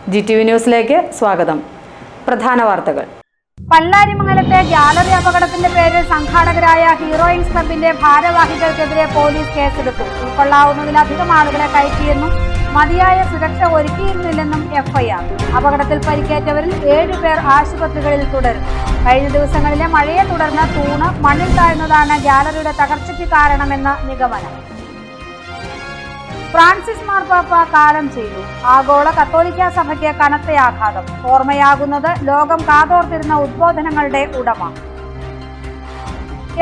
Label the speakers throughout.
Speaker 1: GTV ന്യൂസിലേക്ക് സ്വാഗതം. പ്രധാന വാർത്തകൾ.
Speaker 2: പല്ലാരിമംഗലത്തെ ഗ്യാലറി അപകടത്തിന്റെ പേരിൽ സംഘാടകരായ ഹീറോയിൻസ് ക്ലബിന്റെ ഭാരവാഹികൾക്കെതിരെ പോലീസ് കേസെടുത്തു. ഉൾക്കൊള്ളാവുന്നതിലധികം ആളുകളെ കയറ്റിയെന്നും മതിയായ സുരക്ഷ ഒരുക്കിയിരുന്നില്ലെന്നും FIR. അപകടത്തിൽ പരിക്കേറ്റവരിൽ 7 പേർ ആശുപത്രികളിൽ തുടരും. കഴിഞ്ഞ ദിവസങ്ങളിലെ മഴയെ തുടർന്ന് തൂണ് മണ്ണിൽ താഴ്ന്നതാണ് ഗ്യാലറിയുടെ തകർച്ചയ്ക്ക് കാരണമെന്ന് നിഗമനം. ഫ്രാൻസിസ് മാർപ്പാപ്പ കാലം ചെയ്തു. ആഗോള കത്തോലിക്ക സഭയ്ക്ക് കനത്ത ആഘാതം. ഓർമ്മയാകുന്നത് ലോകം കാതോർത്തിരുന്ന ഉദ്ബോധനങ്ങളുടെ ഉടമ.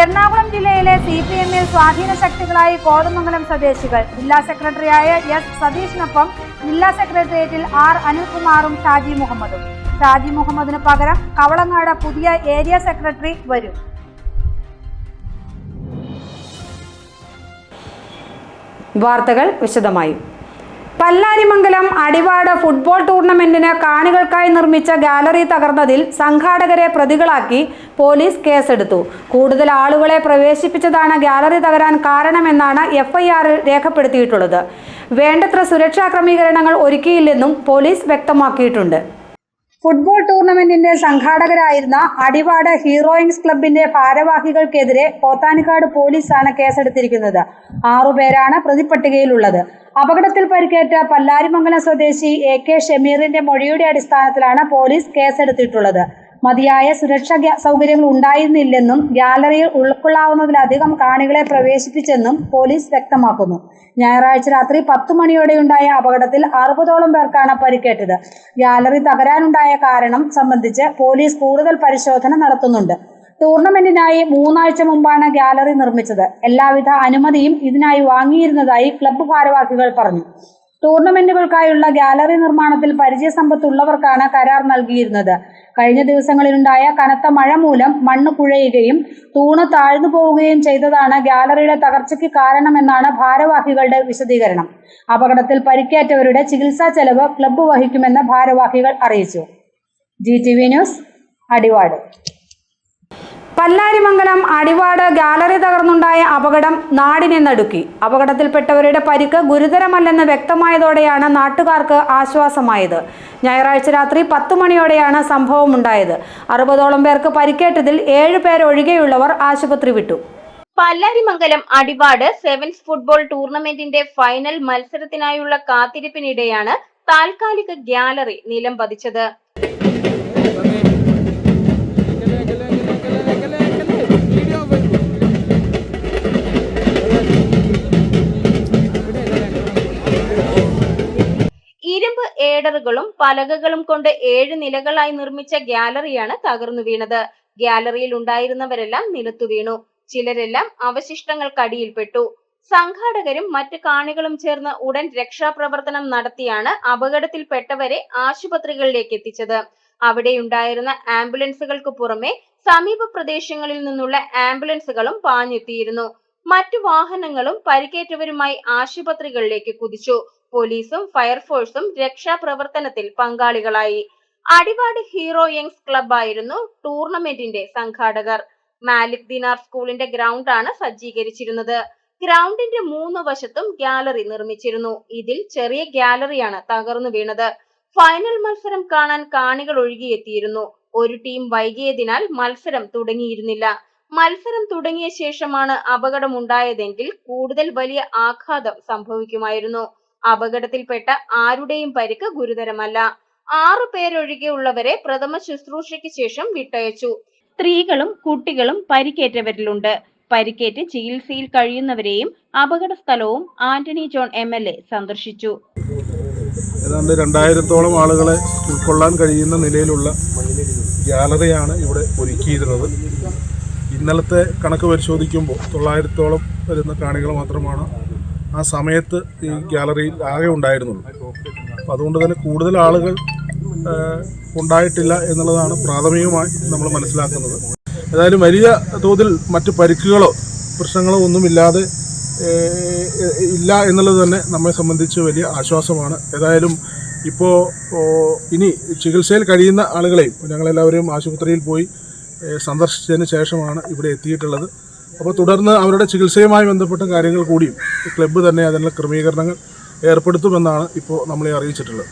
Speaker 2: എറണാകുളം ജില്ലയിലെ CPM-ൽ സ്വാധീന ശക്തികളായി കോതമംഗലം സ്വദേശികൾ. ജില്ലാ സെക്രട്ടറിയായ S സതീഷിനൊപ്പം ജില്ലാ സെക്രട്ടേറിയറ്റിൽ R അനിൽകുമാറും ഷാജി മുഹമ്മദും. ഷാജി മുഹമ്മദിന് പകരം കവളങ്ങാട് പുതിയ ഏരിയ സെക്രട്ടറി വരും.
Speaker 1: വാർത്തകൾ വിശദമായി. പല്ലാരിമംഗലം അടിവാട് ഫുട്ബോൾ ടൂർണമെന്റിന് കാണികൾക്കായി നിർമ്മിച്ച ഗാലറി തകർന്നതിൽ സംഘാടകരെ പ്രതികളാക്കി പോലീസ് കേസെടുത്തു. കൂടുതൽ ആളുകളെ പ്രവേശിപ്പിച്ചതാണ് ഗാലറി തകരാൻ കാരണമെന്നാണ് FIR-ൽ രേഖപ്പെടുത്തിയിട്ടുള്ളത്. വേണ്ടത്ര സുരക്ഷാ ക്രമീകരണങ്ങൾ ഒരുക്കിയില്ലെന്നും പോലീസ് വ്യക്തമാക്കിയിട്ടുണ്ട്. ഫുട്ബോൾ ടൂർണമെന്റിന്റെ സംഘാടകരായിരുന്ന അടിവാട് ഹീറോയിൻസ് ക്ലബിന്റെ ഭാരവാഹികൾക്കെതിരെ പോത്താനിക്കാട് പോലീസാണ് കേസെടുത്തിരിക്കുന്നത്. 6 പേരാണ് പ്രതിപ്പട്ടികയിലുള്ളത്. അപകടത്തിൽ പരിക്കേറ്റ പല്ലാരിമംഗലം സ്വദേശി AK ഷമീറിന്റെ മൊഴിയുടെ അടിസ്ഥാനത്തിലാണ് പോലീസ് കേസെടുത്തിട്ടുള്ളത്. മതിയായ സുരക്ഷാ സൗകര്യങ്ങൾ ഉണ്ടായിരുന്നില്ലെന്നും ഗ്യാലറിയിൽ ഉൾക്കൊള്ളാവുന്നതിലധികം കാണികളെ പ്രവേശിപ്പിച്ചെന്നും പോലീസ് വ്യക്തമാക്കുന്നു. ഞായറാഴ്ച രാത്രി 10 മണിയോടെയുണ്ടായ അപകടത്തിൽ 60ഓളം പേർക്കാണ് പരിക്കേറ്റത്. ഗ്യാലറി തകരാനുണ്ടായ കാരണം സംബന്ധിച്ച് പോലീസ് കൂടുതൽ പരിശോധന നടത്തുന്നുണ്ട്. ടൂർണമെന്റിനായി 3 ആഴ്ച മുമ്പാണ് ഗ്യാലറി നിർമ്മിച്ചത്. എല്ലാവിധ അനുമതിയും ഇതിനായി വാങ്ങിയിരുന്നതായി ക്ലബ്ബ് ഭാരവാഹികൾ പറഞ്ഞു. ടൂർണമെന്റുകൾക്കായുള്ള ഗ്യാലറി നിർമ്മാണത്തിൽ പരിചയസമ്പത്തുള്ളവർക്കാണ് കരാർ നൽകിയിരുന്നത്. കഴിഞ്ഞ ദിവസങ്ങളിലുണ്ടായ കനത്ത മഴ മൂലം മണ്ണ് കുഴയുകയും തൂണ് താഴ്ന്നു പോവുകയും ചെയ്തതാണ് ഗ്യാലറിയുടെ തകർച്ചയ്ക്ക് കാരണമെന്നാണ് ഭാരവാഹികളുടെ വിശദീകരണം. അപകടത്തിൽ പരിക്കേറ്റവരുടെ ചികിത്സാ ചെലവ് ക്ലബ്ബ് വഹിക്കുമെന്ന് ഭാരവാഹികൾ അറിയിച്ചു. GTV news, Adivad. Pallarimangalam Adivad gallery തകർന്നുണ്ടായ അപകടം നാടിനെ നടുക്കി. അപകടത്തിൽപ്പെട്ടവരുടെ പരിക്ക് ഗുരുതരമല്ലെന്ന് വ്യക്തമായതോടെയാണ് നാട്ടുകാർക്ക് ആശ്വാസമായത്. ഞായറാഴ്ച രാത്രി 10 മണിയോടെയാണ് സംഭവമുണ്ടായത്. 60ഓളം പേർക്ക് പരിക്കേറ്റതിൽ 7 പേരൊഴികെയുള്ളവർ ആശുപത്രി വിട്ടു.
Speaker 3: പല്ലാരിമംഗലം അടിവാട് സെവൻസ് ഫുട്ബോൾ ടൂർണമെന്റിന്റെ ഫൈനൽ മത്സരത്തിനായുള്ള കാത്തിരിപ്പിനിടെയാണ് താൽക്കാലിക ഗ്യാലറി നിലം പതിച്ചത്. ഇരുമ്പ് ഏഡറുകളും പലകകളും കൊണ്ട് 7 നിലകളായി നിർമ്മിച്ച ഗ്യാലറിയാണ് തകർന്നു വീണത്. ഗ്യാലറിയിൽ ഉണ്ടായിരുന്നവരെല്ലാം നിലത്തു വീണു. ചിലരെല്ലാം അവശിഷ്ടങ്ങൾക്കടിയിൽപ്പെട്ടു. സംഘാടകരും മറ്റ് കാണികളും ചേർന്ന് ഉടൻ രക്ഷാപ്രവർത്തനം നടത്തിയാണ് അപകടത്തിൽപ്പെട്ടവരെ ആശുപത്രികളിലേക്ക് എത്തിച്ചത്. അവിടെയുണ്ടായിരുന്ന ആംബുലൻസുകൾക്ക് പുറമെ സമീപ പ്രദേശങ്ങളിൽ നിന്നുള്ള ആംബുലൻസുകളും പാഞ്ഞെത്തിയിരുന്നു. മറ്റു വാഹനങ്ങളും പരിക്കേറ്റവരുമായി ആശുപത്രികളിലേക്ക് കുതിച്ചു. പോലീസും ഫയർഫോഴ്സും രക്ഷാപ്രവർത്തനത്തിൽ പങ്കാളികളായി. അടിവാട് ഹീറോ യങ്സ് ക്ലബ് ആയിരുന്നു ടൂർണമെന്റിന്റെ സംഘാടകർ. മാലിക് ദിനാർ സ്കൂളിന്റെ ഗ്രൗണ്ടാണ് സജ്ജീകരിച്ചിരുന്നത്. ഗ്രൗണ്ടിന്റെ 3 വശത്തും ഗ്യാലറി നിർമ്മിച്ചിരുന്നു. ഇതിൽ ചെറിയ ഗ്യാലറിയാണ് തകർന്നു വീണത്. ഫൈനൽ മത്സരം കാണാൻ കാണികൾ ഒഴുകിയെത്തിയിരുന്നു. ഒരു ടീം വൈകിയതിനാൽ മത്സരം തുടങ്ങിയിരുന്നില്ല. മത്സരം തുടങ്ങിയ ശേഷമാണ് അപകടമുണ്ടായതെങ്കിൽ കൂടുതൽ വലിയ ആഘാതം സംഭവിക്കുമായിരുന്നു. അപകടത്തിൽപ്പെട്ട ആരുടെയും പരിക്ക് ഗുരുതരമല്ല. 6 പേരൊഴികെയുള്ളവരെ പ്രഥമ ശുശ്രൂഷയ്ക്ക് ശേഷം വിട്ടയച്ചു. സ്ത്രീകളും കുട്ടികളും പരിക്കേറ്റവരിലുണ്ട്. പരിക്കേറ്റ് ചികിത്സയിൽ കഴിയുന്നവരെയും അപകട സ്ഥലവും ആന്റണി ജോൺ MLA സന്ദർശിച്ചു.
Speaker 4: ഏതാണ്ട് 2000-ഓളം ആളുകളെ ഉൾക്കൊള്ളാൻ കഴിയുന്ന നിലയിലുള്ള ഗ്യാലറിയാണ് ഇവിടെ ഒരുക്കിയിരുന്നത്. ഇന്നലത്തെ കണക്ക് പരിശോധിക്കുമ്പോൾ 900-ഓളം വരുന്ന കാണികൾ മാത്രമാണ് ആ സമയത്ത് ഈ ഗ്യാലറിയിൽ ആകെ ഉണ്ടായിരുന്നുള്ളൂ. അപ്പോൾ അതുകൊണ്ട് തന്നെ കൂടുതൽ ആളുകൾ ഉണ്ടായിട്ടില്ല എന്നുള്ളതാണ് പ്രാഥമികമായി നമ്മൾ മനസ്സിലാക്കുന്നത്. ഏതായാലും വലിയ തോതിൽ മറ്റ് പരിക്കുകളോ പ്രശ്നങ്ങളോ ഒന്നുമില്ലാതെ ഇല്ല എന്നുള്ളത് തന്നെ നമ്മെ സംബന്ധിച്ച് വലിയ ആശ്വാസമാണ്. ഏതായാലും ഇപ്പോൾ ഇനി ചികിത്സയിൽ കഴിയുന്ന ആളുകളെയും ഞങ്ങളെല്ലാവരും ആശുപത്രിയിൽ പോയി സന്ദർശിച്ചതിന് ശേഷമാണ് ഇവിടെ എത്തിയിട്ടുള്ളത്. അപ്പോൾ തുടർന്ന് അവരുടെ ചികിത്സയുമായി ബന്ധപ്പെട്ട കാര്യങ്ങൾ കൂടിയും ക്ലബ്ബ് തന്നെ അതിനുള്ള ക്രമീകരണങ്ങൾ ഏർപ്പെടുത്തുമെന്നാണ് ഇപ്പോൾ നമ്മളെ അറിയിച്ചിട്ടുള്ളത്.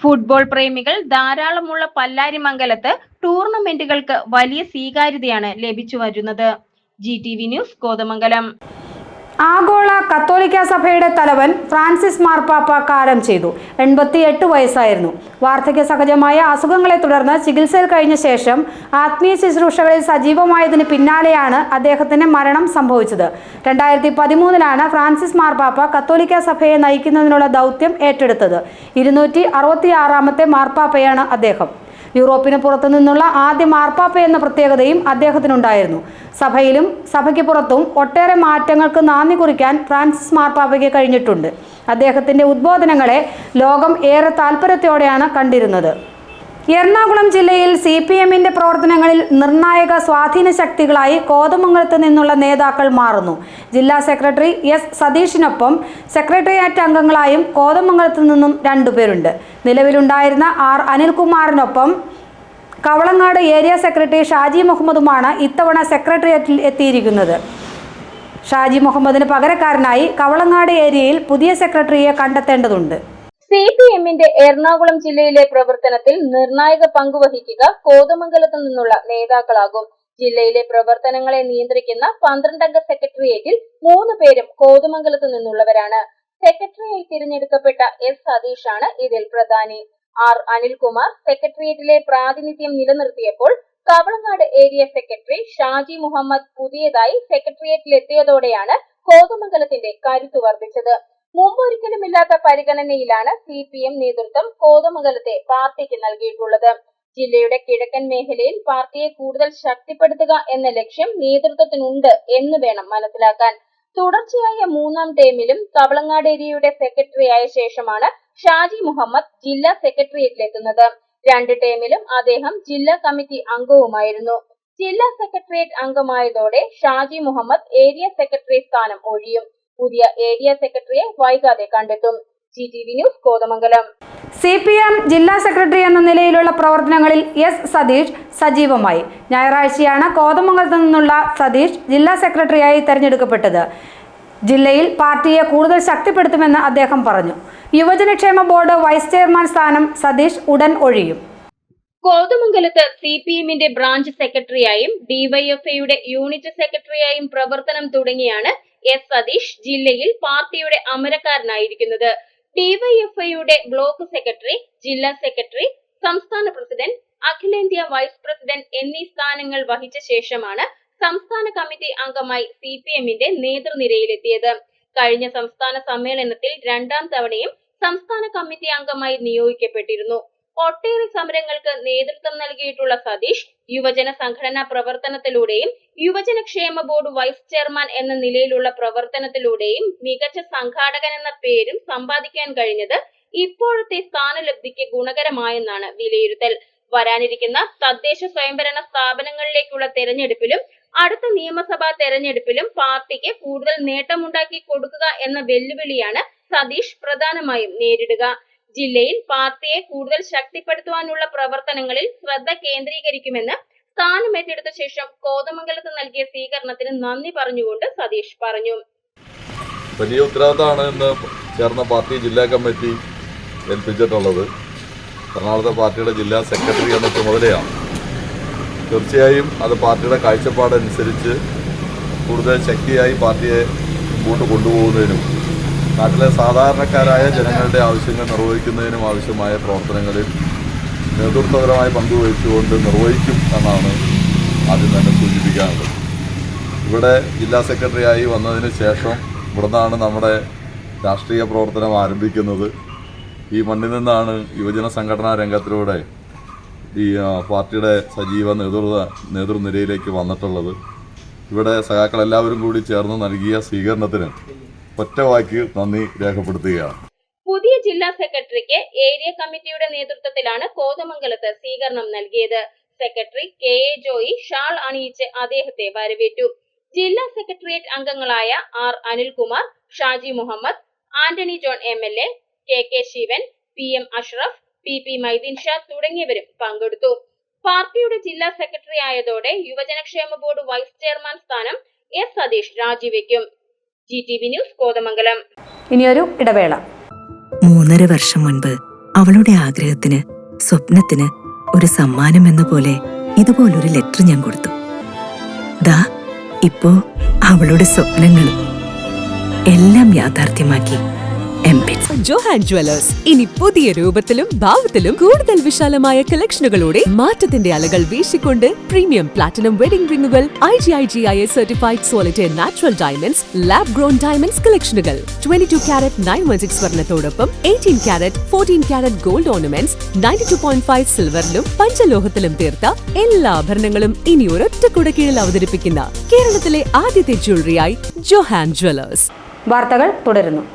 Speaker 3: ഫുട്ബോൾ പ്രേമികൾ ധാരാളമുള്ള പല്ലാരിമംഗലത്ത് ടൂർണമെന്റുകൾക്ക് വലിയ സ്വീകാര്യതയാണ് ലഭിച്ചു വരുന്നത്. GTV news Kothamangalam.
Speaker 1: ആഗോള കത്തോലിക്ക സഭയുടെ തലവൻ ഫ്രാൻസിസ് മാർപ്പാപ്പ കാലം ചെയ്തു. 88 വയസ്സായിരുന്നു. വാർദ്ധക്യ സഹജമായ അസുഖങ്ങളെ തുടർന്ന് ചികിത്സയിൽ കഴിഞ്ഞ ശേഷം ആത്മീയ ശുശ്രൂഷകളിൽ സജീവമായതിന് പിന്നാലെയാണ് അദ്ദേഹത്തിന് മരണം സംഭവിച്ചത്. 2013 ഫ്രാൻസിസ് മാർപ്പാപ്പ കത്തോലിക്ക സഭയെ നയിക്കുന്നതിനുള്ള ദൗത്യം ഏറ്റെടുത്തത്. 266ാമത്തെ മാർപ്പാപ്പയാണ് അദ്ദേഹം. യൂറോപ്പിന് പുറത്തു നിന്നുള്ള ആദ്യ മാർപ്പാപ്പ എന്ന പ്രത്യേകതയും അദ്ദേഹത്തിനുണ്ടായിരുന്നു. സഭയിലും സഭയ്ക്ക് പുറത്തും ഒട്ടേറെ മാറ്റങ്ങൾക്ക് നാന്ദി കുറിക്കാൻ ഫ്രാൻസിസ് മാർപ്പാപ്പയ്ക്ക് കഴിഞ്ഞിട്ടുണ്ട്. അദ്ദേഹത്തിന്റെ ഉദ്ബോധനങ്ങളെ ലോകം ഏറെ താൽപര്യത്തോടെയാണ് കണ്ടിരുന്നത്. എറണാകുളം ജില്ലയിൽ CPMന്റെ പ്രവർത്തനങ്ങളിൽ നിർണായക സ്വാധീന ശക്തികളായി കോതമംഗലത്ത് നിന്നുള്ള നേതാക്കൾ മാറുന്നു. ജില്ലാ സെക്രട്ടറി S. സതീഷിനൊപ്പം സെക്രട്ടേറിയറ്റ് അംഗങ്ങളായും കോതമംഗലത്ത് നിന്നും 2 പേരുണ്ട്. നിലവിലുണ്ടായിരുന്ന R. അനിൽകുമാറിനൊപ്പം കവളങ്ങാട് ഏരിയ സെക്രട്ടറി ഷാജി മുഹമ്മദുമാണ് ഇത്തവണ സെക്രട്ടേറിയറ്റിൽ എത്തിയിരിക്കുന്നത്. ഷാജി മുഹമ്മദിന് പകരക്കാരനായി കവളങ്ങാട് ഏരിയയിൽ പുതിയ സെക്രട്ടറിയെ കണ്ടെത്തേണ്ടതുണ്ട്.
Speaker 3: CPMന്റെ എറണാകുളം ജില്ലയിലെ പ്രവർത്തനത്തിൽ നിർണായക പങ്കുവഹിക്കുക കോതമംഗലത്ത് നിന്നുള്ള നേതാക്കളാകും. ജില്ലയിലെ പ്രവർത്തനങ്ങളെ നിയന്ത്രിക്കുന്ന 12-അംഗ സെക്രട്ടേറിയറ്റിൽ 3 പേരും കോതമംഗലത്ത് നിന്നുള്ളവരാണ്. സെക്രട്ടറിയായി തിരഞ്ഞെടുക്കപ്പെട്ട S. സതീഷാണ് ഇതിൽ പ്രധാനി. R. അനിൽകുമാർ സെക്രട്ടേറിയറ്റിലെ പ്രാതിനിധ്യം നിലനിർത്തിയപ്പോൾ കവളങ്ങാട് ഏരിയ സെക്രട്ടറി ഷാജി മുഹമ്മദ് പുതിയതായി സെക്രട്ടേറിയറ്റിലെത്തിയതോടെയാണ് കോതമംഗലത്തിന്റെ കരുത്ത് വർദ്ധിച്ചത്. മുമ്പൊരിക്കലുമില്ലാത്ത പരിഗണനയിലാണ് CPM നേതൃത്വം കോതമംഗലത്തെ പാർട്ടിക്ക് നൽകിയിട്ടുള്ളത്. ജില്ലയുടെ കിഴക്കൻ മേഖലയിൽ പാർട്ടിയെ കൂടുതൽ ശക്തിപ്പെടുത്തുക എന്ന ലക്ഷ്യം നേതൃത്വത്തിനുണ്ട് എന്ന് വേണം മനസ്സിലാക്കാൻ. തുടർച്ചയായ 3-ാം ടേമിലും കവളങ്ങാട് ഏരിയയുടെ സെക്രട്ടറി ആയ ശേഷമാണ് ഷാജി മുഹമ്മദ് ജില്ലാ സെക്രട്ടേറിയറ്റിലെത്തുന്നത്. 2 ടേമിലും അദ്ദേഹം ജില്ലാ കമ്മിറ്റി അംഗവുമായിരുന്നു. ജില്ലാ സെക്രട്ടേറിയറ്റ് അംഗമായതോടെ ഷാജി മുഹമ്മദ് ഏരിയ സെക്രട്ടറി സ്ഥാനം ഒഴിയും. പുതിയ ഏരിയ സെക്രട്ടറിയെ വൈകാതെ കണ്ടെത്തും. GTV news Kothamangalam.
Speaker 1: CPM ജില്ലാ സെക്രട്ടറി എന്ന നിലയിലുള്ള പ്രവർത്തനങ്ങളിൽ S. സതീഷ് സജീവമായി. ഞായറാഴ്ചയാണ് കോതമംഗലത്ത് നിന്നുള്ള സതീഷ് ജില്ലാ സെക്രട്ടറിയായി തെരഞ്ഞെടുക്കപ്പെട്ടത്. ജില്ലയിൽ പാർട്ടിയെ കൂടുതൽ ശക്തിപ്പെടുത്തുമെന്ന് അദ്ദേഹം പറഞ്ഞു. യുവജനക്ഷേമ ബോർഡ് വൈസ് ചെയർമാൻ സ്ഥാനം സതീഷ് ഉടൻ ഒഴിയും.
Speaker 3: കോതമംഗലത്ത് CPMന്റെ ബ്രാഞ്ച് സെക്രട്ടറിയായും DYFIയുടെ യൂണിറ്റ് സെക്രട്ടറിയായും പ്രവർത്തനം തുടങ്ങിയാണ് S. സതീഷ് ജില്ലയിൽ പാർട്ടിയുടെ അമരക്കാരനായിരിക്കുന്നത്. DYFIയുടെ ബ്ലോക്ക് സെക്രട്ടറി, ജില്ലാ സെക്രട്ടറി, സംസ്ഥാന പ്രസിഡന്റ്, അഖിലേന്ത്യാ വൈസ് പ്രസിഡന്റ് എന്നീ സ്ഥാനങ്ങൾ വഹിച്ച ശേഷമാണ് സംസ്ഥാന കമ്മിറ്റി അംഗമായി CPMന്റെ നേതൃനിരയിലെത്തിയത്. കഴിഞ്ഞ സംസ്ഥാന സമ്മേളനത്തിൽ 2-ാം തവണയും സംസ്ഥാന കമ്മിറ്റി അംഗമായി നിയോഗിക്കപ്പെട്ടിരുന്നു. ഒട്ടേറെ സമരങ്ങൾക്ക് നേതൃത്വം നൽകിയിട്ടുള്ള സതീഷ് യുവജന സംഘടനാ പ്രവർത്തനത്തിലൂടെയും യുവജനക്ഷേമ ബോർഡ് വൈസ് ചെയർമാൻ എന്ന നിലയിലുള്ള പ്രവർത്തനത്തിലൂടെയും മികച്ച സംഘാടകൻ എന്ന പേരും സമ്പാദിക്കാൻ കഴിഞ്ഞത് ഇപ്പോഴത്തെ സ്ഥാനലബ്ധിക്ക് ഗുണകരമായെന്നാണ് വിലയിരുത്തൽ. വരാനിരിക്കുന്ന തദ്ദേശ സ്വയംഭരണ സ്ഥാപനങ്ങളിലേക്കുള്ള തെരഞ്ഞെടുപ്പിലും അടുത്ത നിയമസഭാ തെരഞ്ഞെടുപ്പിലും പാർട്ടിക്ക് കൂടുതൽ നേട്ടമുണ്ടാക്കി കൊടുക്കുക എന്ന വെല്ലുവിളിയാണ് സതീഷ് പ്രധാനമായും നേരിടുക. ജില്ലയിൽ പാർട്ടിയെ കൂടുതൽ ശക്തിപ്പെടുത്തുവാനുള്ള പ്രവർത്തനങ്ങളിൽ ശ്രദ്ധ കേന്ദ്രീകരിക്കുമെന്ന് സ്ഥാനമേറ്റെടുത്ത ശേഷം കോതമംഗലത്ത് നൽകിയ സ്വീകരണത്തിന് നന്ദി പറഞ്ഞുകൊണ്ട് സതീഷ് പറഞ്ഞു.
Speaker 5: വലിയ ഉത്തരവാദിത്തമാണ് ഇന്ന് ചേർന്ന പാർട്ടി ജില്ലാ കമ്മിറ്റി ഏൽപ്പിച്ചിട്ടുള്ളത്. എറണാകുളത്തെ പാർട്ടിയുടെ ജില്ലാ സെക്രട്ടറി എന്ന ചുമതലയാണ്. തീർച്ചയായും അത് പാർട്ടിയുടെ കാഴ്ചപ്പാടനുസരിച്ച് കൂടുതൽ ശക്തിയായി പാർട്ടിയെ മുമ്പോട്ട് കൊണ്ടുപോകുന്നതിനും നാട്ടിലെ സാധാരണക്കാരായ ജനങ്ങളുടെ ആവശ്യങ്ങൾ നിർവഹിക്കുന്നതിനും ആവശ്യമായ പ്രവർത്തനങ്ങളിൽ നേതൃത്വപരമായ പങ്കുവഹിച്ചുകൊണ്ട് നിർവഹിക്കും എന്നാണ് ആദ്യം തന്നെ സൂചിപ്പിക്കാനുള്ളത്. ഇവിടെ ജില്ലാ സെക്രട്ടറിയായി വന്നതിന് ശേഷം ഇവിടുന്നാണ് നമ്മുടെ രാഷ്ട്രീയ പ്രവർത്തനം ആരംഭിക്കുന്നത്. ഈ മണ്ണിൽ നിന്നാണ് യുവജന സംഘടനാ രംഗത്തിലൂടെ ഈ പാർട്ടിയുടെ സജീവ നേതൃനിരയിലേക്ക് വന്നിട്ടുള്ളത്. ഇവിടെ സഖാക്കളെല്ലാവരും കൂടി ചേർന്ന് നൽകിയ സ്വീകരണത്തിന് ഒറ്റ വാക്കിൽ നന്ദി രേഖപ്പെടുത്തുകയാണ്.
Speaker 3: പുതിയ ജില്ലാ സെക്രട്ടറിക്ക് ഏരിയ കമ്മിറ്റിയുടെ നേതൃത്വത്തിലാണ് കോതമംഗലത്ത് സ്വീകരണം നൽകിയത്. സെക്രട്ടറി KA ജോയി ഷാൾ അണിയിച്ച് അദ്ദേഹത്തെ വരവേറ്റു. ജില്ലാ സെക്രട്ടേറിയറ്റ് അംഗങ്ങളായ R. Anilkumar, Shaji Muhammad, Antony John MLA, KK Sivan, PM Ashraf, PP Maideen Shah തുടങ്ങിയവരും പങ്കെടുത്തു. പാർട്ടിയുടെ ജില്ലാ സെക്രട്ടറി ആയതോടെ യുവജനക്ഷേമ ബോർഡ് വൈസ് ചെയർമാൻ സ്ഥാനം S. സതീഷ് രാജിവെക്കും. GTV news Kothamangalam.
Speaker 1: ഇനിയൊരു ഇടവേള.
Speaker 6: 3.5 വർഷം മുൻപ് അവളുടെ ആഗ്രഹത്തിന്, സ്വപ്നത്തിന് ഒരു സമ്മാനം എന്ന പോലെ ഇതുപോലൊരു ലെറ്റർ ഞാൻ കൊടുത്തു. ദാ ഇപ്പോ അവളുടെ സ്വപ്നങ്ങളും എല്ലാം യാഥാർത്ഥ്യമാക്കി
Speaker 7: ജോഹാൻ ജ്വല്ലേഴ്സ് ഇനി പുതിയ രൂപത്തിലും ഭാവത്തിലും കൂടുതൽ വിശാലമായ കളക്ഷനുകളോടെ മാറ്റത്തിന്റെ അലകൾ വീശിക്കൊണ്ട് പ്രീമിയം പ്ലാറ്റിനം വെഡിംഗ് റിങ്ങുകൾ, IGI certified solid natural diamonds, lab grown diamonds കളക്ഷനുകൾ, 22 കാരറ്റ് 916 സ്വർണത്തോടൊപ്പം 18 കാരറ്റ് 14 കാരറ്റ് ഗോൾഡ് ഓർണമെന്റ്സ്, 92.5 സിൽവറിലും പഞ്ചലോഹത്തിലും തീർത്ത എല്ലാ ആഭരണങ്ങളും ഇനി ഒരൊറ്റ കുടക്കീഴിൽ അവതരിപ്പിക്കുന്ന കേരളത്തിലെ ആദ്യത്തെ ജ്വല്ലറിയായി ജോഹാൻ ജ്വല്ലേഴ്സ്.
Speaker 1: വാർത്തകൾ തുടരുന്നു.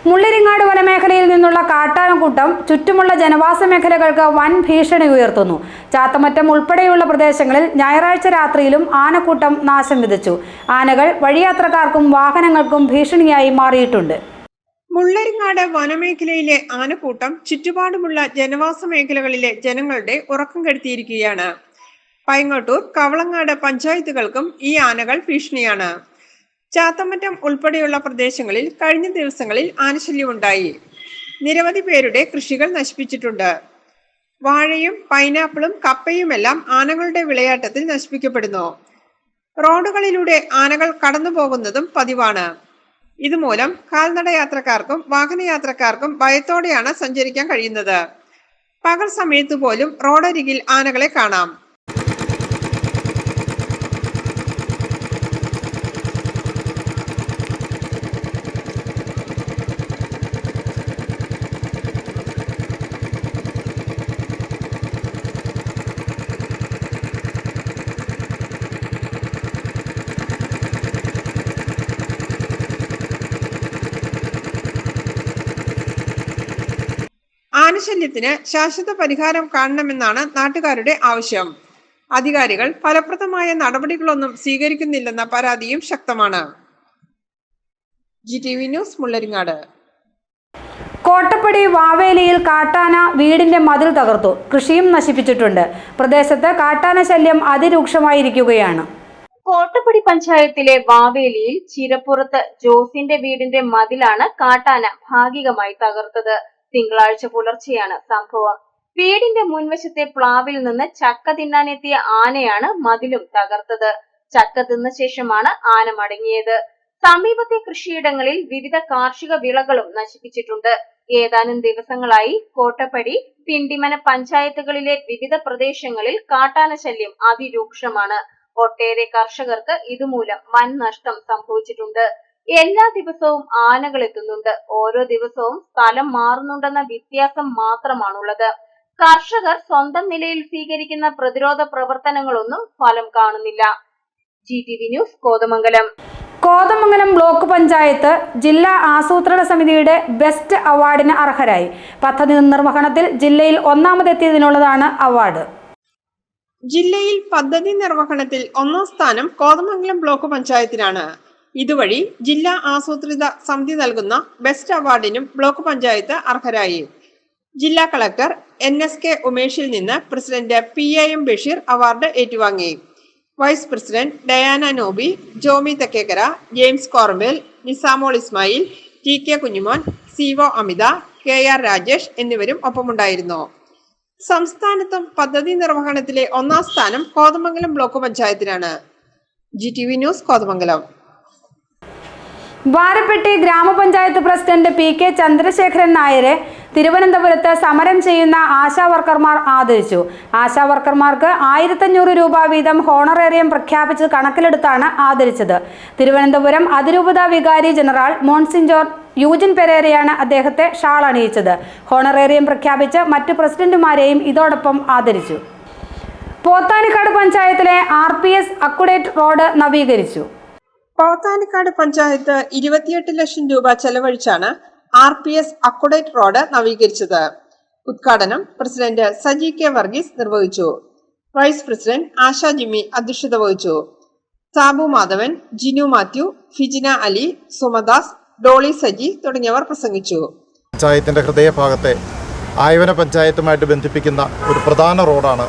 Speaker 1: മുള്ളിരിങ്ങാട് വനമേഖലയിൽ നിന്നുള്ള കാട്ടാനക്കൂട്ടം ചുറ്റുമുള്ള ജനവാസ മേഖലകൾക്ക് വൻ ഭീഷണി ഉയർത്തുന്നു. ചാത്തമറ്റം ഉൾപ്പെടെയുള്ള പ്രദേശങ്ങളിൽ ഞായറാഴ്ച രാത്രിയിലും ആനക്കൂട്ടം നാശം വിതച്ചു. ആനകൾ വഴിയാത്രക്കാർക്കും വാഹനങ്ങൾക്കും ഭീഷണിയായി മാറിയിട്ടുണ്ട്.
Speaker 8: മുള്ളരിങ്ങാട് വനമേഖലയിലെ ആനക്കൂട്ടം ചുറ്റുപാടുമുള്ള ജനവാസ മേഖലകളിലെ ജനങ്ങളുടെ ഉറക്കം കെടുത്തിയിരിക്കുകയാണ്. പൈങ്ങോട്ടൂർ, കവളങ്ങാട് പഞ്ചായത്തുകൾക്കും ഈ ആനകൾ ഭീഷണിയാണ്. ചാത്തമറ്റം ഉൾപ്പെടെയുള്ള പ്രദേശങ്ങളിൽ കഴിഞ്ഞ ദിവസങ്ങളിൽ ആനശല്യമുണ്ടായി. നിരവധി പേരുടെ കൃഷികൾ നശിപ്പിച്ചിട്ടുണ്ട്. വാഴയും പൈനാപ്പിളും കപ്പയുമെല്ലാം ആനകളുടെ വിളയാട്ടത്തിൽ നശിപ്പിക്കപ്പെടുന്നു. റോഡുകളിലൂടെ ആനകൾ കടന്നു പോകുന്നതും പതിവാണ്. ഇതുമൂലം കാൽനട യാത്രക്കാർക്കും വാഹനയാത്രക്കാർക്കും ഭയത്തോടെയാണ് സഞ്ചരിക്കാൻ കഴിയുന്നത്. പകൽ സമയത്ത് പോലും റോഡരികിൽ ആനകളെ കാണാം. ആനശല്യത്തിന് ശാശ്വത പരിഹാരം കാണണമെന്നാണ് നാട്ടുകാരുടെ ആവശ്യം. അധികാരികൾ ഫലപ്രദമായ നടപടികളൊന്നും സ്വീകരിക്കുന്നില്ലെന്ന പരാതിയും ശക്തമാണ്. GTV news, Mullaringad.
Speaker 1: കോട്ടപ്പടി വാവേലിയിൽ കാട്ടാന വീടിന്റെ മതിൽ തകർത്തു. കൃഷിയും നശിപ്പിച്ചിട്ടുണ്ട്. പ്രദേശത്ത് കാട്ടാന ശല്യം അതിരൂക്ഷമായിരിക്കുകയാണ്.
Speaker 3: കോട്ടപ്പടി പഞ്ചായത്തിലെ വാവേലിയിൽ ചിരപ്പുറത്ത് ജോസിന്റെ വീടിന്റെ മതിലാണ് കാട്ടാന ഭാഗികമായി തകർത്തത്. തിങ്കളാഴ്ച പുലർച്ചെയാണ് സംഭവം. വീടിന്റെ മുൻവശത്തെ പ്ലാവിൽ നിന്ന് ചക്ക തിന്നാനെത്തിയ ആനയാണ് മതിലും തകർത്തത്. ചക്ക തിന്ന ശേഷമാണ് ആന മടങ്ങിയത്. സമീപത്തെ കൃഷിയിടങ്ങളിൽ വിവിധ കാർഷിക വിളകളും നശിപ്പിച്ചിട്ടുണ്ട്. ഏതാനും ദിവസങ്ങളായി കോട്ടപ്പടി, പിണ്ടിമന പഞ്ചായത്തുകളിലെ വിവിധ പ്രദേശങ്ങളിൽ കാട്ടാന ശല്യം അതിരൂക്ഷമാണ്. ഒട്ടേറെ കർഷകർക്ക് ഇതുമൂലം വൻ നഷ്ടം സംഭവിച്ചിട്ടുണ്ട്. എല്ലാ ദിവസവും ആനകൾ എത്തുന്നുണ്ട്. ഓരോ ദിവസവും സ്ഥലം മാറുന്നുണ്ടെന്ന വ്യത്യാസം മാത്രമാണുള്ളത്. കർഷകർ സ്വന്തം നിലയിൽ സ്വീകരിക്കുന്ന പ്രതിരോധ പ്രവർത്തനങ്ങളൊന്നും ഫലം കാണുന്നില്ല. GTV news, Kothamangalam.
Speaker 1: Kothamangalam block panchayat ജില്ലാ ആസൂത്രണ സമിതിയുടെ ബെസ്റ്റ് അവാർഡിന് അർഹരായി. പദ്ധതി നിർവഹണത്തിൽ ജില്ലയിൽ ഒന്നാമതെത്തിയതിനുള്ളതാണ് അവാർഡ്.
Speaker 8: ജില്ലയിൽ പദ്ധതി നിർവഹണത്തിൽ ഒന്നാം സ്ഥാനം കോതമംഗലം ബ്ലോക്ക് പഞ്ചായത്തിനാണ്. ഇതുവഴി ജില്ലാ ആസൂത്രിത സമിതി നൽകുന്ന ബെസ്റ്റ് അവാർഡിനും ബ്ലോക്ക് പഞ്ചായത്ത് അർഹരായി. ജില്ലാ കളക്ടർ NSK ഉമേഷിൽ നിന്ന് പ്രസിഡന്റ് PAM ബഷീർ അവാർഡ് ഏറ്റുവാങ്ങി. Vice president Diana Noby, Jomy Thekkekara, James Kormel, Nisamol Ismail, TK Kunjumon, CO Amitha, KR Rajesh എന്നിവരും ഒപ്പമുണ്ടായിരുന്നു. സംസ്ഥാനത്തും പദ്ധതി നിർവഹണത്തിലെ ഒന്നാം സ്ഥാനം കോതമംഗലം ബ്ലോക്ക് പഞ്ചായത്തിനാണ്. GTV news, Kothamangalam.
Speaker 1: Varappetty grama panchayat president PK Chandrasekharan നായരെ തിരുവനന്തപുരത്ത് സമരം ചെയ്യുന്ന ആശാവർക്കർമാർ ആദരിച്ചു. ആശാവർക്കർമാർക്ക് 1500 രൂപ വീതം ഹോണറേറിയം പ്രഖ്യാപിച്ച് കണക്കിലെടുത്താണ് ആദരിച്ചത്. തിരുവനന്തപുരം അതിരൂപത വികാരി ജനറൽ മോൺസിഞ്ഞോർ യൂജിൻ പെരേരയാണ് അദ്ദേഹത്തെ ഷാൾ അണിയിച്ചത്. ഹോണറേറിയം പ്രഖ്യാപിച്ച് മറ്റു പ്രസിഡന്റുമാരെയും ഇതോടൊപ്പം ആദരിച്ചു. പോത്താനിക്കാട് പഞ്ചായത്തിലെ RPS അക്കുഡേറ്റ് റോഡ് നവീകരിച്ചു.
Speaker 8: പോത്താനിക്കാട് പഞ്ചായത്ത് 28 ലക്ഷം രൂപ ചെലവഴിച്ചാണ് RPS അക്കുഡേറ്റ് റോഡ് നവീകരിച്ചത്. ഉദ്ഘാടനം പ്രസിഡന്റ് സജി K വർഗീസ് നിർവഹിച്ചു. വൈസ് പ്രസിഡന്റ് ആശ ജിമ്മി അധ്യക്ഷത വഹിച്ചു. സാബു മാധവൻ, ജിനു മാത്യു, ഫിജിന അലി, സുമദാസ്, ഡോളി സജി തുടങ്ങിയവർ പ്രസംഗിച്ചു.
Speaker 9: പഞ്ചായത്തിന്റെ ഹൃദയഭാഗത്തെ ആയവന പഞ്ചായത്തുമായിട്ട് ബന്ധിപ്പിക്കുന്ന ഒരു പ്രധാന റോഡാണ്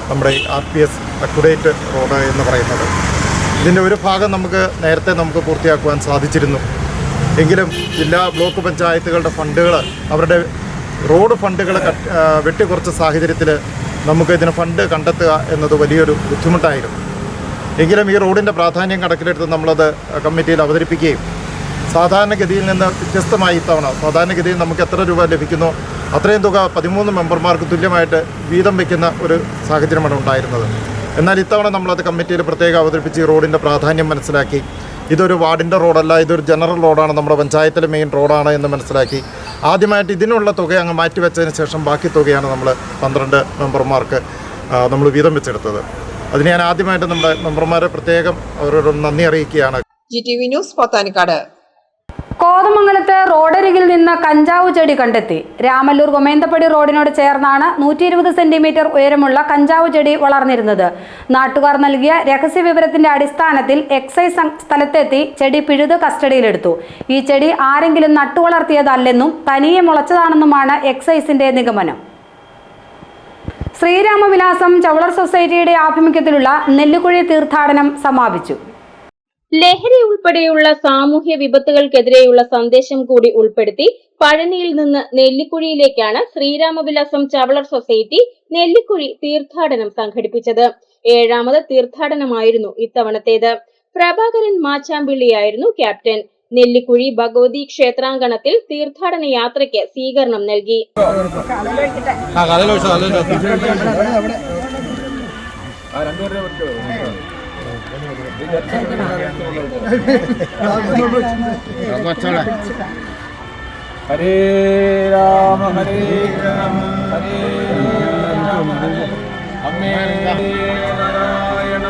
Speaker 9: നമ്മുടെ RPS അക്കുഡേറ്റ് റോഡ് എന്ന് പറയുന്നത്. ഇതിൻ്റെ ഒരു ഭാഗം നേരത്തെ നമുക്ക് പൂർത്തിയാക്കുവാൻ സാധിച്ചിരുന്നു. എങ്കിലും ജില്ലാ ബ്ലോക്ക് പഞ്ചായത്തുകളുടെ ഫണ്ടുകൾ അവരുടെ റോഡ് ഫണ്ടുകൾ വെട്ടിക്കുറച്ച സാഹചര്യത്തിൽ നമുക്ക് ഇതിന് ഫണ്ട് കണ്ടെത്തുക എന്നത് വലിയൊരു ബുദ്ധിമുട്ടായിരുന്നു. എങ്കിലും ഈ റോഡിൻ്റെ പ്രാധാന്യം കണക്കിലെടുത്ത് നമ്മളത് കമ്മിറ്റിയിൽ അവതരിപ്പിക്കുകയും സാധാരണഗതിയിൽ നിന്ന് വ്യത്യസ്തമായി ഇത്തവണ സാധാരണഗതിയിൽ നമുക്ക് എത്ര രൂപ ലഭിക്കുന്നോ അത്രയും തുക 13 മെമ്പർമാർക്ക് തുല്യമായിട്ട് വീതം വയ്ക്കുന്ന ഒരു സാഹചര്യമാണ് ഉണ്ടായിരുന്നത്. എന്നാൽ ഇത്തവണ നമ്മളത് കമ്മിറ്റിയിൽ പ്രത്യേകം അവതരിപ്പിച്ച് ഈ റോഡിൻ്റെ പ്രാധാന്യം മനസ്സിലാക്കി ഇതൊരു വാർഡിൻ്റെ റോഡല്ല, ഇതൊരു ജനറൽ റോഡാണ്, നമ്മുടെ പഞ്ചായത്തിലെ മെയിൻ റോഡാണ് എന്ന് മനസ്സിലാക്കി ആദ്യമായിട്ട് ഇതിനുള്ള തുക അങ്ങ് മാറ്റിവെച്ചതിന് ശേഷം ബാക്കി തുകയാണ് നമ്മൾ 12 മെമ്പർമാർക്ക് നമ്മൾ വീതം വെച്ചെടുത്തത്. അതിന് ഞാൻ ആദ്യമായിട്ട് നമ്മുടെ മെമ്പർമാരെ പ്രത്യേകം അവരോട് നന്ദി അറിയിക്കുകയാണ്.
Speaker 8: GTV news Pothanicad.
Speaker 1: കോതമംഗലത്ത് റോഡരികിൽ നിന്ന് കഞ്ചാവ് ചെടി കണ്ടെത്തി. രാമല്ലൂർ കൊമേന്തപ്പടി റോഡിനോട് ചേർന്നാണ് 120 സെന്റിമീറ്റർ ഉയരമുള്ള കഞ്ചാവ് ചെടി വളർന്നിരുന്നത്. നാട്ടുകാർ നൽകിയ രഹസ്യ വിവരത്തിന്റെ അടിസ്ഥാനത്തിൽ എക്സൈസ് സ്ഥലത്തെത്തി ചെടി പിഴുത് കസ്റ്റഡിയിലെടുത്തു. ഈ ചെടി ആരെങ്കിലും നട്ടുവളർത്തിയതല്ലെന്നും തനിയെ മുളച്ചതാണെന്നുമാണ് എക്സൈസിന്റെ നിഗമനം. ശ്രീരാമവിലാസം ചവളർ സൊസൈറ്റിയുടെ ആഭിമുഖ്യത്തിലുള്ള നെല്ലിക്കുഴി തീർത്ഥാടനം സമാപിച്ചു.
Speaker 3: ലഹരി ഉൾപ്പെടെയുള്ള സാമൂഹ്യ വിപത്തുകൾക്കെതിരെയുള്ള സന്ദേശം കൂടി ഉൾപ്പെടുത്തി പഴനിയിൽ നിന്ന് നെല്ലിക്കുഴിയിലേക്കാണ് ശ്രീരാമവിലാസം ചവളർ സൊസൈറ്റി നെല്ലിക്കുഴി തീർത്ഥാടനം സംഘടിപ്പിച്ചത്. 7ാമത് തീർത്ഥാടനമായിരുന്നു ഇത്തവണത്തേത്. പ്രഭാകരൻ മാച്ചാമ്പിള്ളിയായിരുന്നു ക്യാപ്റ്റൻ. നെല്ലിക്കുഴി ഭഗവതി ക്ഷേത്രാങ്കണത്തിൽ തീർത്ഥാടന യാത്രയ്ക്ക് സ്വീകരണം നൽകി.
Speaker 10: ഹരേ രാമ ഹരേ രാമ ഹരേ രാമ അമ്മേ നാരായണ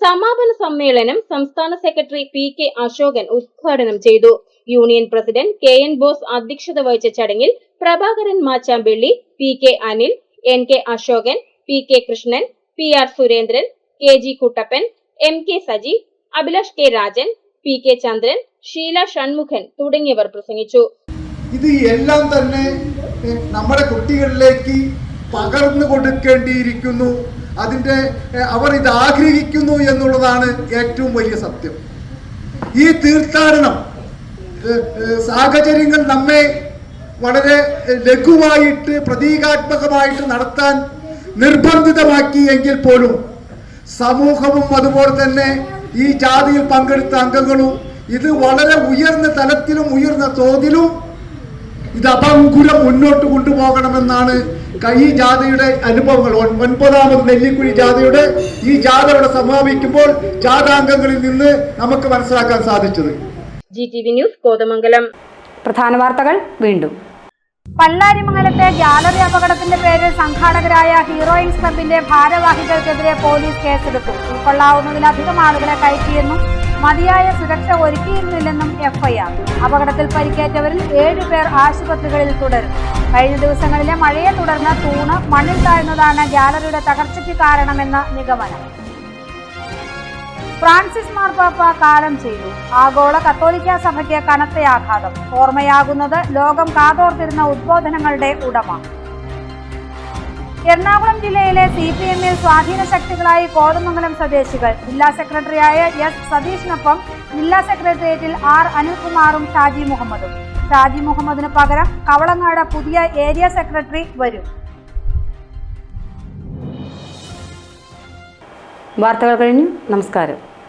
Speaker 3: സമാപന സമ്മേളനം സംസ്ഥാന സെക്രട്ടറി PK അശോകൻ ഉദ്ഘാടനം ചെയ്തു. യൂണിയൻ പ്രസിഡന്റ് KN ബോസ് അധ്യക്ഷത വഹിച്ച ചടങ്ങിൽ Prabhakaran മാച്ചാമ്പിള്ളി, PK Anil, NK Ashokan, PK Krishnan, PR Surendran, KG Kuttappan, MK Saji, Abhilash K Rajan, PK ചന്ദ്രൻ, ഷീല ഷൺമുഖൻ തുടങ്ങിയവർ പ്രസംഗിച്ചു.
Speaker 11: ഇത് എല്ലാം തന്നെ നമ്മുടെ കുട്ടികളിലേക്ക് പകർന്നു കൊടുക്കേണ്ടിയിരിക്കുന്നു. അവർ ഇത് ആഗ്രഹിക്കുന്നു എന്നുള്ളതാണ് ഏറ്റവും വലിയ സത്യം. ഈ തീർത്ഥാടനം സാഹചര്യങ്ങൾ നമ്മെ വളരെ ലഘുവായിട്ട് പ്രതീകാത്മകമായിട്ട് നടത്താൻ നിർബന്ധിതമാക്കി എങ്കിൽ പോലും സമൂഹവും അതുപോലെ തന്നെ ഈ ജാതിയിൽ പങ്കെടുത്ത അംഗങ്ങളും ഇത് വളരെ ഉയർന്ന തലത്തിലും ഉയർന്ന തോതിലും ഇത് അപങ്കുലം മുന്നോട്ട് കൊണ്ടുപോകണമെന്നാണ് ഈ ജാഥയുടെ അനുഭവങ്ങൾ. 9ാമത് നെല്ലിക്കുഴി ജാഥയുടെ ഈ ജാഥ ഇവിടെ സമാപിക്കുമ്പോൾ ജാഥാംഗങ്ങളിൽ നിന്ന് നമുക്ക് മനസ്സിലാക്കാൻ സാധിച്ചത്.
Speaker 3: GTV news Kothamangalam.
Speaker 1: പ്രധാന വാർത്തകൾ വീണ്ടും.
Speaker 2: പള്ളാരിമംഗലത്തെ ഗ്യാലറി അപകടത്തിന്റെ പേരിൽ സംഘാടകരായ ഹീറോയിൻസ് ക്ലബിന്റെ ഭാരവാഹികൾക്കെതിരെ പോലീസ് കേസെടുത്തു. ഉൾക്കൊള്ളാവുന്നതിലധികം ആളുകളെ കയറ്റിയെന്നും മതിയായ സുരക്ഷ ഒരുക്കിയിരുന്നില്ലെന്നും FIR. അപകടത്തിൽ പരിക്കേറ്റവരിൽ 7 പേർ ആശുപത്രികളിൽ തുടരുന്നു. കഴിഞ്ഞ ദിവസങ്ങളിലെ മഴയെ തുടർന്ന് തൂണ് മണ്ണിൽ താഴ്ന്നതാണ് ഗ്യാലറിയുടെ തകർച്ചയ്ക്ക് കാരണമെന്ന നിഗമനം. ഫ്രാൻസിസ് മാർപ്പാപ്പ കാലം ചെയ്തു. ആഗോള കത്തോലിക്ക സഭയ്ക്ക് കനത്ത ആഘാതം. ഓർമ്മയാകുന്നത് ലോകം കാതോർത്തിരുന്ന ഉദ്ബോധനങ്ങളുടെ ഉടമ. എറണാകുളം ജില്ലയിലെ CPM-ൽ സ്വാധീന ശക്തികളായി കോതമംഗലം സ്വദേശികൾ. ജില്ലാ സെക്രട്ടറിയായ S സതീഷിനൊപ്പം ജില്ലാ സെക്രട്ടേറിയറ്റിൽ R അനിൽകുമാറും ഷാജി മുഹമ്മദും. ഷാജി മുഹമ്മദിന് പകരം കവളങ്ങാട് പുതിയ ഏരിയ സെക്രട്ടറി വരും.
Speaker 1: വാർത്തകൾ കഴിഞ്ഞു. നമസ്കാരം.